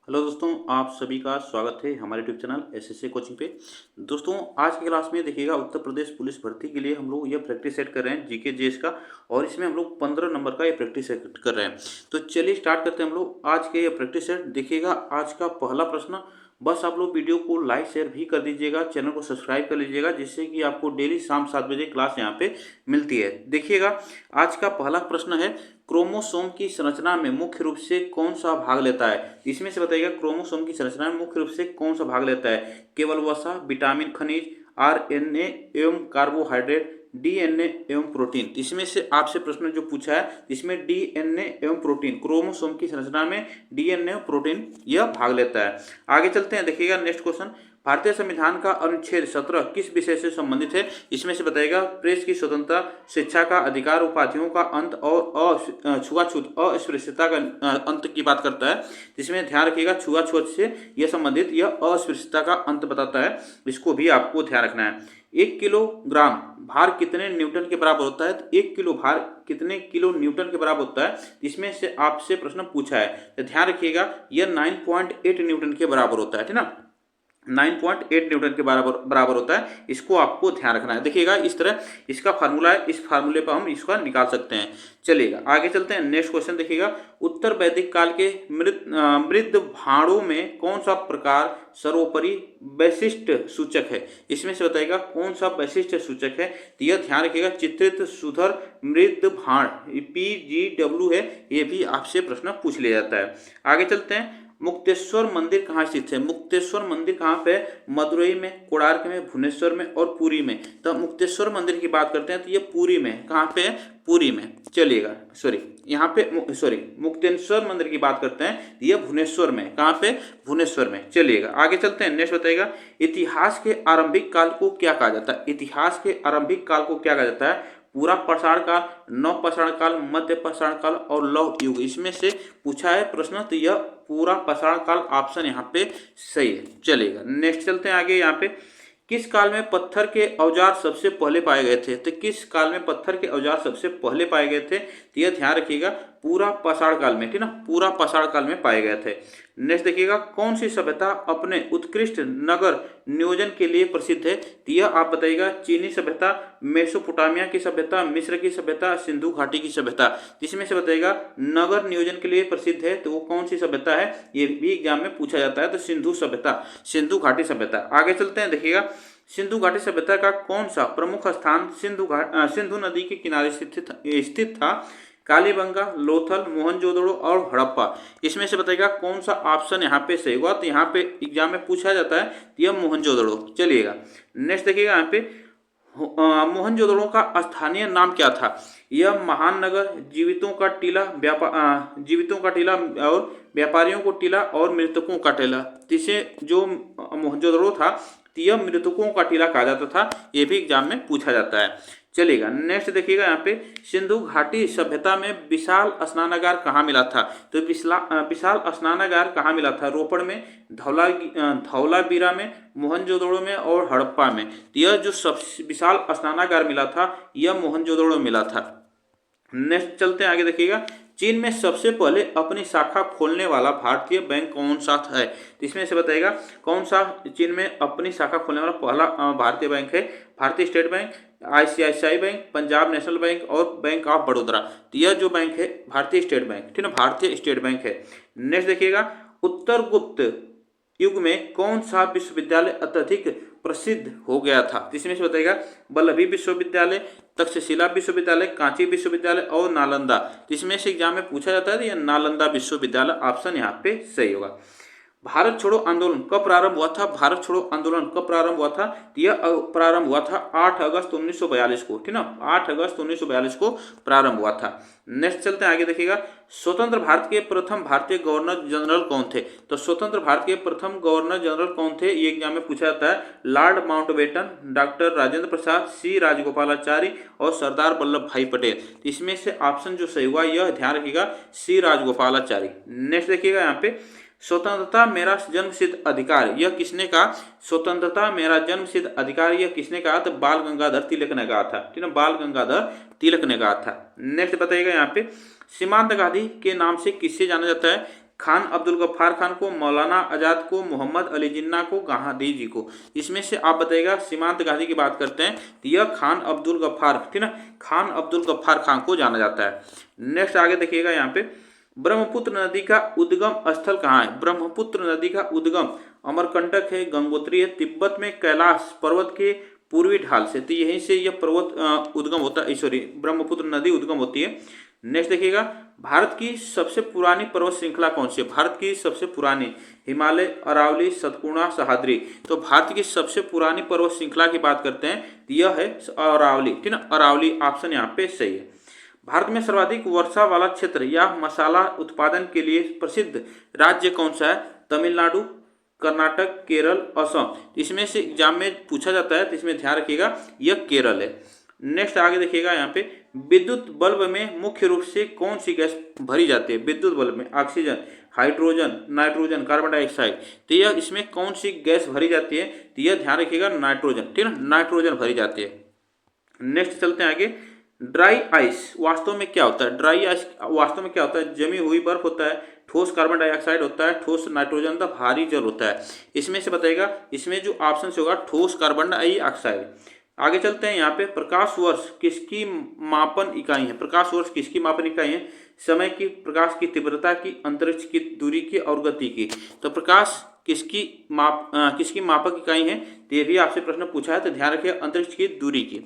Hello दोस्तों, आप सभी का स्वागत है हमारे यूट्यूब चैनल एसएससी कोचिंग पे। दोस्तों, आज की क्लास में देखिएगा उत्तर प्रदेश पुलिस भर्ती के लिए हम लोग यह प्रैक्टिस सेट कर रहे हैं जीके जीएस का। और इसमें हम लोग 15 नंबर का ये प्रैक्टिस सेट कर रहे हैं। तो चलिए स्टार्ट करते हैं हम लोग आज के ये प्रैक्टिस सेट। देखिएगा आज का पहला प्रश्न, बस आप लोग वीडियो को लाइक शेयर भी कर दीजिएगा, चैनल को सब्सक्राइब कर लीजिएगा, जिससे कि आपको डेली शाम 7 बजे क्लास यहाँ पे मिलती है। देखिएगा आज का पहला प्रश्न है, क्रोमोसोम की संरचना में मुख्य रूप से कौन सा भाग लेता है? इसमें से बताइएगा क्रोमोसोम की संरचना में मुख्य रूप से कौन सा भाग लेता है? केवल वसा, विटामिन, खनिज, आरएनए एवं कार्बोहाइड्रेट, डीएनए एवं प्रोटीन। इसमें से आपसे प्रश्न जो पूछा है, इसमें डीएनए एवं प्रोटीन, क्रोमोसोम की संरचना में डीएनए एवं प्रोटीन यह भाग लेता है। आगे चलते हैं, देखिएगा नेक्स्ट क्वेश्चन, भारतीय संविधान का अनुच्छेद 17 किस विषय से संबंधित है? इसमें से बताएगा प्रेस की स्वतंत्रता, शिक्षा का अधिकार, उपाधियों का अंत और छुआछूत अस्पृश्यता का अंत की बात करता है। इसमें ध्यान रखिएगा छुआछूत से यह संबंधित यह अस्पृश्यता का अंत बताता है, इसको भी आपको ध्यान रखना है। 1 किलोग्राम भार कितने न्यूटन के बराबर होता है? तो 1 किलो भार कितने किलो न्यूटन के बराबर होता है? इसमें से आपसे प्रश्न पूछा है, तो ध्यान रखिएगा यह 9.8 न्यूटन के बराबर होता है, ठीक ना। 9.8 न्यूटन के बराबर होता है, इसको आपको ध्यान रखना है। देखिएगा इस तरह इसका फार्मूला है, इस फार्मूले पर हम इसका निकाल सकते हैं। चलिएगा आगे चलते हैं, नेक्स्ट क्वेश्चन देखिएगा, उत्तर वैदिक काल के मृद भाणों में कौन सा प्रकार सर्वोपरि वैशिष्ट सूचक है? इसमें से बताइएगा कौन सा वैशिष्ट सूचक है? तो यह ध्यान रखिएगा चित्रित सुधर मृद भाण, PGW है, ये भी आपसे प्रश्न पूछ लिया जाता है। आगे चलते हैं, मुक्तेश्वर मंदिर कहाँ स्थित है? मुक्तेश्वर मंदिर कहाँ पे? मदुरई में, कोणार्क में, भुवनेश्वर में और पुरी में। तो मुक्तेश्वर मंदिर की बात करते हैं तो ये पुरी में, कहाँ पे है? पुरी में। चलिएगा यहाँ पे मुक्तेश्वर मंदिर की बात करते हैं ये भुवनेश्वर में, कहाँ पे? भुवनेश्वर में। चलिएगा आगे चलते हैं, नेक्स्ट बताइएगा, इतिहास के आरंभिक काल को क्या कहा जाता है? इतिहास के आरंभिक काल को क्या कहा जाता है? पूरा पाषाण काल, नव पाषाण काल, मध्य पाषाण काल और लौह युग। इसमें से पूछा है प्रश्न, तो यह पूरा पाषाण काल ऑप्शन यहाँ पे सही है। चलेगा नेक्स्ट चलते हैं आगे, यहाँ पे किस काल में पत्थर के औजार सबसे पहले पाए गए थे? तो किस काल में पत्थर के औजार सबसे पहले पाए गए थे? तो यह ध्यान रखिएगा पूरा पाषाण काल में, ठीक ना, पूरा पाषाण काल में पाए गए थे। नेक्स्ट देखिएगा, कौन सी सभ्यता अपने उत्कृष्ट नगर नियोजन के लिए प्रसिद्ध है? तो यह आप बताइएगा चीनी सभ्यता, मेसोपोटामिया की सभ्यता, मिस्र की सभ्यता, सिंधु घाटी की सभ्यता। जिसमें से बताइएगा नगर नियोजन के लिए प्रसिद्ध है, तो वो कौन सी सभ्यता है? ये भी एग्जाम में पूछा जाता है, तो सिंधु सभ्यता, सिंधु घाटी सभ्यता। आगे चलते हैं, देखिएगा सिंधु घाटी सभ्यता का कौन सा प्रमुख स्थान सिंधु नदी के किनारे स्थित था? कालीबंगा, लोथल, मोहनजोदड़ो और हड़प्पा। इसमें से बताइएगा कौन सा ऑप्शन यहाँ पे सही हुआ? तो यहाँ पे एग्जाम में पूछा जाता है, यह मोहनजोदड़ो। चलिएगा नेक्स्ट देखिएगा, यहाँ पे मोहनजोदड़ो का स्थानीय नाम क्या था? यह महान नगर, जीवितों का टीला, जीवितों का टीला और व्यापारियों को टीला और मृतकों का टीला। इसे जो मोहनजोदड़ो था यह मृतकों का टीला कहा जाता था, ये भी एग्जाम में पूछा जाता है। चलेगा नेक्स्ट देखिएगा, यहाँ पे सिंधु घाटी सभ्यता में विशाल स्नानागार कहाँ मिला था? तो विशाल स्नानागार कहाँ मिला था? रोपड़ में, धौलावीरा में, मोहनजोदड़ो में और हड़प्पा में। तो यह जो सब विशाल स्नानागार मिला था यह मोहनजोदड़ो मिला था। नेक्स्ट चलते हैं आगे, देखिएगा चीन में सबसे पहले अपनी शाखा खोलने वाला भारतीय बैंक कौन सा है? तो इसमें से बताइएगा कौन सा चीन में अपनी शाखा खोलने वाला पहला भारतीय बैंक है? भारतीय state bank, ICICI bank, Punjab national bank और बैंक ऑफ बड़ौदा। तो यह जो बैंक है भारतीय स्टेट बैंक, ठीक है, भारतीय स्टेट बैंक है। नेक्स्ट देखिएगा, उत्तर गुप्त युग में कौन सा विश्वविद्यालय अत्यधिक प्रसिद्ध हो गया था? इसमें से बताइएगा वल्लभी विश्वविद्यालय, तक्षशिला विश्वविद्यालय, कांची विश्वविद्यालय और नालंदा। इसमें से एग्जाम में पूछा जाता है, तो यह नालंदा विश्वविद्यालय ऑप्शन यहाँ पे सही होगा। भारत छोड़ो आंदोलन कब प्रारंभ हुआ था? भारत छोड़ो आंदोलन कब प्रारंभ हुआ था? यह प्रारंभ हुआ था 8 अगस्त 1942 को, ठीक ना, 8 अगस्त 1942 को प्रारंभ हुआ था। नेक्स्ट चलते हैं आगे, देखिएगा स्वतंत्र भारत के प्रथम भारतीय गवर्नर जनरल कौन थे? तो स्वतंत्र भारत के प्रथम गवर्नर जनरल कौन थे, ये एग्जाम में पूछा जाता है। Lord Mountbatten, doctor Rajendra Prasad, C Rajagopalachari और सरदार वल्लभ भाई पटेल। इसमें से ऑप्शन जो सही हुआ यह ध्यान रखिएगा C राजगोपालाचारी। नेक्स्ट देखिएगा, यहाँ पे स्वतंत्रता मेरा जन्मसिद्ध अधिकार यह किसने कहा? स्वतंत्रता मेरा जन्मसिद्ध अधिकार यह किसने कहा? तो बाल गंगाधर तिलक ने कहा था, ठीक है, बाल गंगाधर तिलक ने कहा था। नेक्स्ट बताइएगा, यहाँ पे सीमांत गांधी के नाम से किससे जाना जाता है? खान अब्दुल गफ्फार खान को, मौलाना आज़ाद को, मोहम्मद अली जिन्ना को, गांधी जी को। इसमें से आप बताइएगा सीमांत गांधी की बात करते हैं तो यह खान अब्दुल गफ्फार, ठीक ना, खान अब्दुल गफ्फार खान को जाना जाता है। नेक्स्ट आगे देखिएगा यहाँ पे, ब्रह्मपुत्र नदी का उद्गम स्थल कहाँ है? ब्रह्मपुत्र नदी का उद्गम अमरकंटक है, गंगोत्री है, तिब्बत में कैलाश पर्वत के पूर्वी ढाल से, तो यहीं से यह पर्वत उद्गम होता है, सॉरी ब्रह्मपुत्र नदी उद्गम होती है। नेक्स्ट देखिएगा, भारत की सबसे पुरानी पर्वत श्रृंखला कौन सी है? भारत की सबसे पुरानी, हिमालय, अरावली, सतपुड़ा, सह्याद्री। तो भारत की सबसे पुरानी पर्वत श्रृंखला की बात करते हैं तो यह है अरावली, ठीक ना, अरावली ऑप्शन यहाँ पे सही है। भारत में सर्वाधिक वर्षा वाला क्षेत्र या मसाला उत्पादन के लिए प्रसिद्ध राज्य कौन सा है? तमिलनाडु, कर्नाटक, केरल, असम। इसमें से एग्जाम में पूछा जाता है तो इसमें ध्यान रखिएगा यह केरल है। नेक्स्ट आगे देखिएगा यहाँ पे, विद्युत बल्ब में मुख्य रूप से कौन सी गैस भरी जाती है? विद्युत बल्ब में oxygen, hydrogen, nitrogen, carbon dioxide. तो यह इसमें कौन सी गैस भरी जाती है? तो यह ध्यान रखिएगा नाइट्रोजन, ठीक है, नाइट्रोजन भरी जाती है। नेक्स्ट चलते हैं आगे, ड्राई आइस वास्तव में क्या होता है? ड्राई आइस वास्तव में क्या होता है? जमी हुई बर्फ होता है, ठोस कार्बन डाइऑक्साइड होता है, ठोस नाइट्रोजन तथा भारी जल होता है। इसमें से बताइएगा, इसमें जो ऑप्शन से होगा ठोस कार्बन डाइऑक्साइड। आगे चलते हैं यहाँ पे, प्रकाश वर्ष किसकी मापन इकाई है? प्रकाश वर्ष किसकी मापन इकाई है? समय की, प्रकाश की तीव्रता की, अंतरिक्ष की दूरी की और गति की। तो प्रकाश किसकी मापक इकाई है? तो ये भी आपसे प्रश्न पूछा है तो ध्यान रखिए अंतरिक्ष की दूरी की।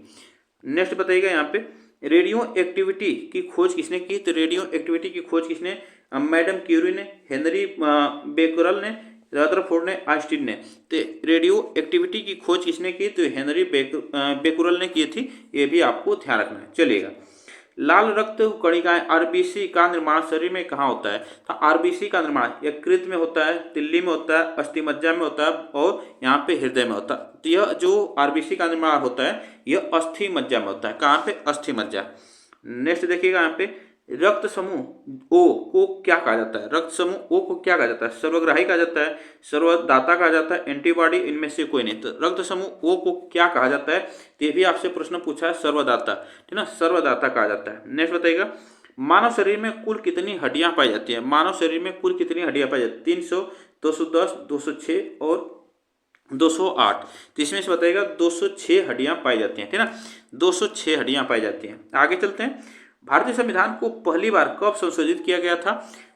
नेक्स्ट बताइएगा यहाँ पे, रेडियो एक्टिविटी की खोज किसने की? तो रेडियो एक्टिविटी की खोज किसने? मैडम क्यूरी ने, हेनरी बेकरल ने, रदरफोर्ड ने, आइंस्टीन ने। तो रेडियो एक्टिविटी की खोज किसने की? तो हेनरी बेकरल ने की थी, ये भी आपको ध्यान रखना है। चलिएगा, लाल रक्त कणिकाएं आरबीसी का निर्माण शरीर में कहाँ होता है? तो आरबीसी का निर्माण यकृत में होता है, तिल्ली में होता है, अस्थिमज्जा में होता है और यहाँ पे हृदय में होता है। तो यह जो आरबीसी का निर्माण होता है यह अस्थिमज्जा में होता है। कहाँ पे? अस्थिमज्जा। नेक्स्ट देखिएगा यहाँ पे, रक्त समूह ओ को क्या कहा जाता है? रक्त समूह ओ को क्या कहा जाता है? सर्वग्राही कहा जाता है, सर्वदाता कहा जाता है, एंटीबॉडी, इनमें से कोई नहीं। तो रक्त समूह ओ को क्या कहा जाता है? तो ये भी आपसे प्रश्न पूछा है, सर्वदाता, ठीक ना, सर्वदाता कहा जाता है। नेक्स्ट बताइएगा, मानव शरीर में कुल कितनी हड्डियां पाई जाती है? मानव शरीर में कुल कितनी हड्डियां पाई जाती है? 300, 210, 206 और 208। तो इसमें से बताइएगा 206 हड्डियां पाई जाती हैं, ठीक ना, 206 हड्डियां पाई जाती हैं। आगे चलते हैं, भारतीय संविधान को पहली बार कब संशोधित किया गया था?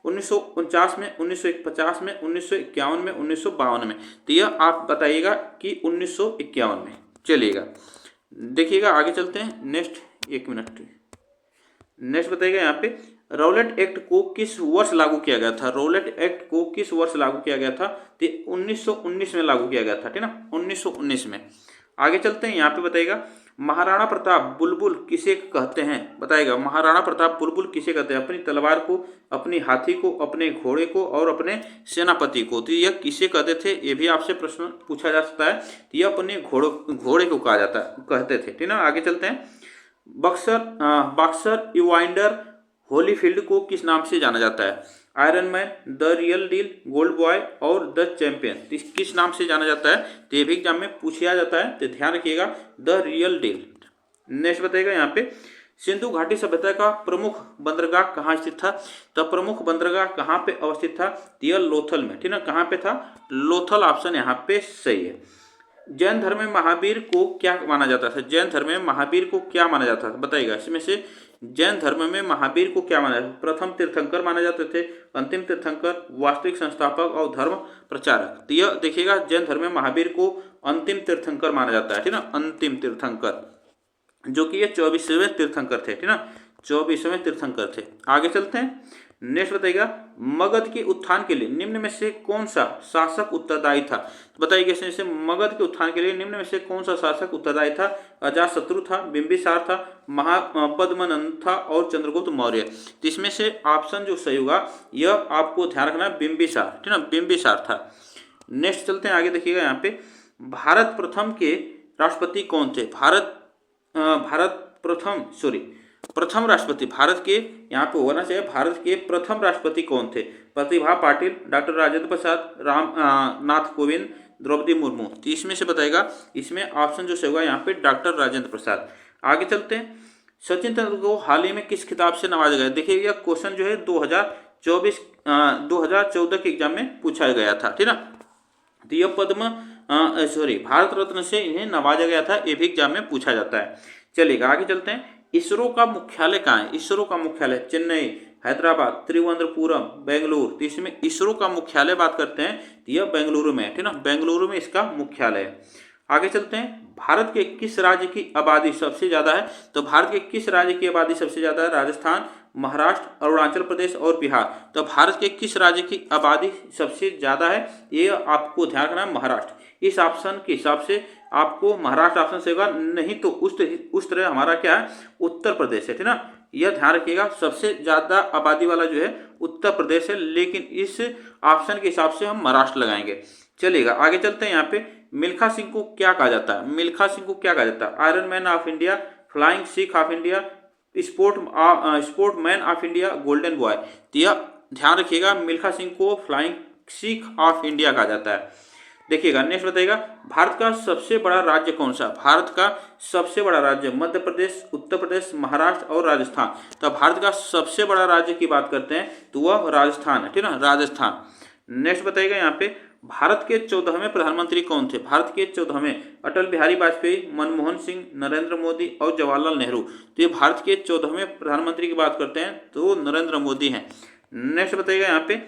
1949 में, 1950 में, 1951 में, 1952 में। तो यह आप बताइएगा कि 1951 में। चलिएगा देखिएगा आगे चलते हैं। नेक्स्ट एक मिनट, नेक्स्ट बताइएगा यहाँ पे, रौलेट एक्ट को किस वर्ष लागू किया गया था? रौलेट एक्ट को किस वर्ष लागू किया गया था? तो 1919 में लागू किया गया था, ठीक ना, 1919 में। आगे चलते हैं, यहाँ पे बताइएगा, महाराणा प्रताप बुलबुल किसे कहते हैं? बताइएगा, महाराणा प्रताप बुलबुल किसे कहते हैं? अपनी तलवार को, अपनी हाथी को, अपने घोड़े को और अपने सेनापति को। तो यह किसे कहते थे? ये भी आपसे प्रश्न पूछा जा सकता है। तो यह अपने घोड़े को कहा जाता है, कहते थे, ठीक ना। आगे चलते हैं, बॉक्सर इवाइंडर होलीफील्ड को किस नाम से जाना जाता है? Iron man, the real deal, gold boy और द चैंपियन। किस नाम से जाना जाता है? तो ये भी एग्जाम में पूछा जाता है, तो ध्यान रखिएगा, द रियल डील। नेक्स्ट बताइएगा यहाँ पे, सिंधु घाटी सभ्यता का प्रमुख बंदरगाह कहाँ स्थित था? तो प्रमुख बंदरगाह कहाँ पे अवस्थित था? यह लोथल में, ठीक ना, कहाँ पे था? लोथल ऑप्शन यहाँ पे सही है। जैन धर्म में महावीर को क्या माना जाता था? जैन धर्म में महावीर को क्या माना जाता था? बताइएगा, इसमें से जैन धर्म में महावीर को क्या माना जाता है? प्रथम तीर्थंकर माने जाते थे, अंतिम तीर्थंकर, वास्तविक संस्थापक और धर्म प्रचारक। तो यह देखिएगा, जैन धर्म में महावीर को अंतिम तीर्थंकर माना जाता है, ठीक ना, अंतिम तीर्थंकर, जो कि ये 24वें तीर्थंकर थे, ठीक ना, 24वें तीर्थंकर थे। आगे चलते हैं, नेक्स्ट बताइएगा, मगध के उत्थान के लिए निम्न में से कौन सा शासक उत्तरदायी था? तो बताइएगा, इसमें मगध के उत्थान के लिए निम्न में से कौन सा शासक उत्तरदायी था? अजातशत्रु था, बिंबिसार था, महापद्मनंद था और चंद्रगुप्त मौर्य। तो इसमें से ऑप्शन जो सही होगा यह आपको ध्यान रखना है, बिंबिसार, ठीक ना, बिंबिसार था। नेक्स्ट चलते हैं आगे, देखिएगा यहाँ पे, भारत प्रथम के राष्ट्रपति कौन थे? प्रथम राष्ट्रपति भारत के, यहाँ पे होना चाहिए, भारत के प्रथम राष्ट्रपति कौन थे? प्रतिभा पाटिल, डॉक्टर राजेंद्र प्रसाद, राम नाथ कोविंद, द्रौपदी मुर्मू। तो इसमें से बताएगा, इसमें ऑप्शन जो सही होगा यहाँ पे डॉक्टर राजेंद्र प्रसाद। आगे चलते हैं, सचिन तेंदुलकर को हाल ही में किस खिताब से नवाजा गया? देखिए यह क्वेश्चन जो है 2024 2014 के एग्जाम में पूछा गया था, ठीक ना। तो यह पद्म भारत रत्न से इन्हें नवाजा गया था, ये भी एग्जाम में पूछा जाता है। चलिएगा आगे चलते हैं। इसरो का मुख्यालय कहाँ है? इसरो का मुख्यालय चेन्नई, हैदराबाद, त्रिवेंद्रपुरम, बेंगलुरु। तो इसमें इसरो का मुख्यालय बात करते हैं तो यह बेंगलुरु में है, ठीक ना, बेंगलुरु में इसका मुख्यालय है। आगे चलते हैं। भारत के किस राज्य की आबादी सबसे ज्यादा है? तो भारत के किस राज्य की आबादी सबसे ज्यादा है? राजस्थान, महाराष्ट्र, अरुणाचल प्रदेश और बिहार। तो भारत के किस राज्य की आबादी सबसे ज्यादा है? ये आपको ध्यान रखना है, महाराष्ट्र। इस ऑप्शन के हिसाब से आपको महाराष्ट्र ऑप्शन से होगा, नहीं तो उस तरह हमारा क्या है, उत्तर प्रदेश है, ठीक ना। यह ध्यान रखिएगा, सबसे ज्यादा आबादी वाला जो है उत्तर प्रदेश है, लेकिन इस ऑप्शन के हिसाब से हम महाराष्ट्र लगाएंगे। चलिएगा आगे चलते हैं। यहाँ पे मिल्खा सिंह को क्या कहा जाता है? मिल्खा सिंह को क्या कहा जाता है? Iron man of India, flying Sikh of India, sport man of India, golden boy. तो यह ध्यान रखिएगा, मिल्खा सिंह को फ्लाइंग सिख ऑफ इंडिया कहा जाता है। देखिएगा नेक्स्ट बताइएगा, भारत का सबसे बड़ा राज्य कौन सा? भारत का सबसे बड़ा राज्य मध्य प्रदेश, उत्तर प्रदेश, महाराष्ट्र और राजस्थान। तो भारत का सबसे बड़ा राज्य की बात करते हैं तो वह राजस्थान है, ठीक है, राजस्थान। नेक्स्ट बताइएगा यहाँ पे, भारत के 14वें प्रधानमंत्री कौन थे? भारत के 14वें अटल बिहारी वाजपेयी, मनमोहन सिंह, नरेंद्र मोदी और जवाहरलाल नेहरू। तो ये भारत के 14वें प्रधानमंत्री की बात करते हैं तो नरेंद्र मोदी हैं। नेक्स्ट बताइएगा यहाँ पे,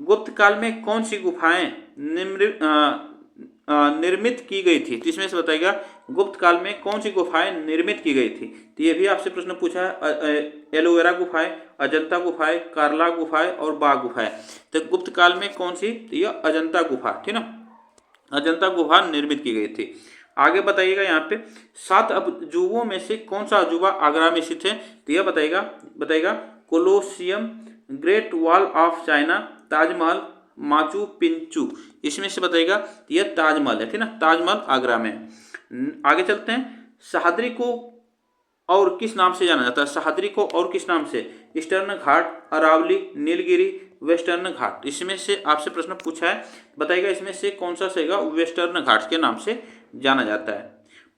गुप्त काल में कौन सी गुफाएं निर्मित की गई थी? तो इसमें से बताइएगा गुप्त काल में कौन सी गुफाएं निर्मित की गई थी? तो ये भी आपसे प्रश्न पूछा है, एलोवेरा गुफाएं, अजंता गुफाएं, कार्ला गुफाएं और बाघ गुफाएं। तो गुप्त काल में कौन सी? तो यह अजंता गुफा, ठीक ना, अजंता गुफा निर्मित की गई थी। आगे बताइएगा यहाँ पे, 7 अजूबों में से कौन सा अजूबा आगरा में स्थित है? तो यह बताइएगा Colosseum, great wall of China, Taj Mahal, Machu Pinchoo. इसमें से बताइएगा यह ताजमहल है, ठीक ना, ताजमहल आगरा में। आगे चलते हैं। सह्याद्री को और किस नाम से जाना जाता है? सह्याद्री को और किस नाम से? ईस्टर्न घाट, अरावली, नीलगिरी, वेस्टर्न घाट। इसमें से आपसे प्रश्न पूछा है, बताइएगा इसमें से कौन सा सही? वेस्टर्न घाट के नाम से जाना जाता है।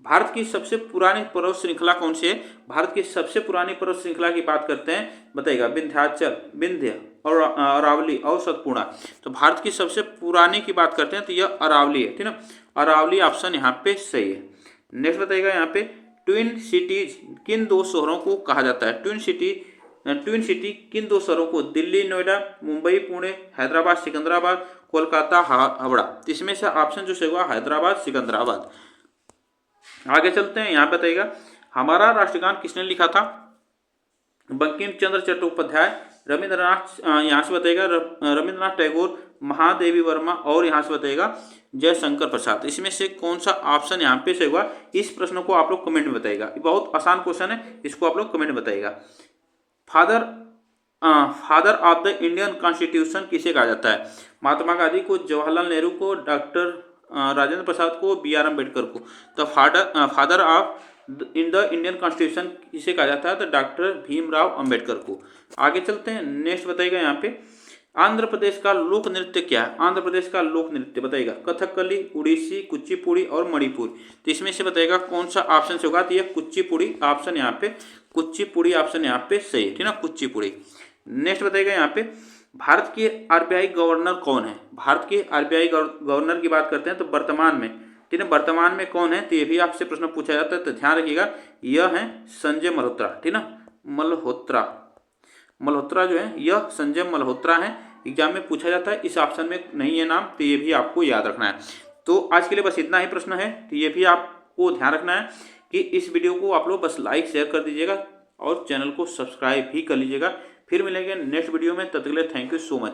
भारत की सबसे पुरानी पर्वत श्रृंखला कौन सी है? भारत की सबसे पुरानी पर्वत श्रृंखला की बात करते हैं, बताइएगा विंध्याचल, विंध्य और अरावली और सतपुड़ा। तो भारत की सबसे पुरानी की बात करते हैं तो यह अरावली है, ठीक ना, अरावली ऑप्शन यहाँ पे सही है। नेक्स्ट बताइएगा यहाँ पे, ट्विन सिटीज किन 2 शहरों को कहा जाता है? ट्विन सिटी किन 2 शहरों को? दिल्ली नोएडा, मुंबई पुणे, हैदराबाद सिकंदराबाद, कोलकाता हावड़ा। इसमें से ऑप्शन जो सही हुआ हैदराबाद सिकंदराबाद। आगे चलते हैं। यहाँ बताइएगा, हमारा राष्ट्रगान किसने लिखा था? बंकिम चंद्र चट्टोपाध्याय, रविंद्रनाथ, यहाँ से बताइएगा रविंद्रनाथ टैगोर, महादेवी वर्मा और यहाँ से बताइएगा जयशंकर प्रसाद। इसमें से कौन सा ऑप्शन यहाँ पे सही हुआ? इस प्रश्न को आप लोग कमेंट में बताइएगा, बहुत आसान क्वेश्चन है, इसको आप लोग कमेंट में बताइएगा। Father of the Indian constitution किसे कहा जाता है? महात्मा गांधी को, जवाहरलाल नेहरू को, डॉक्टर राजेंद्र प्रसाद को, BR अम्बेडकर को। तो father of in the Indian constitution किसे कहा जाता है? तो डॉक्टर भीमराव अंबेडकर को। आगे चलते हैं। नेक्स्ट बताइएगा यहाँ पे, आंध्र प्रदेश का लोक नृत्य क्या है? आंध्र प्रदेश का लोक नृत्य बताइएगा कथकली, उड़ीसी, कुचिपुड़ी और मणिपुर। तो इसमें से बताइएगा कौन सा ऑप्शन से होगा? तो यह कुचिपुड़ी ऑप्शन यहाँ पे, कुचिपुड़ी ऑप्शन यहाँ पे सही है, ठीक ना, कुचिपुड़ी। नेक्स्ट बताइएगा यहाँ पे, भारत के RBI गवर्नर कौन है? भारत के RBI गवर्नर की बात करते हैं तो वर्तमान में, ठीक है, वर्तमान में कौन है? तो ये भी आपसे प्रश्न पूछा जाता है, तो ध्यान रखिएगा यह है संजय मल्होत्रा, ठीक ना, मल्होत्रा जो है यह संजय मल्होत्रा है। एग्जाम में पूछा जाता है, इस ऑप्शन में नहीं है नाम, तो ये भी आपको याद रखना है। तो आज के लिए बस इतना ही प्रश्न है, तो ये भी आपको ध्यान रखना है कि इस वीडियो को आप लोग बस लाइक शेयर कर दीजिएगा और चैनल को सब्सक्राइब भी कर लीजिएगा। फिर मिलेंगे नेक्स्ट वीडियो में, तब तक के लिए थैंक यू सो मच।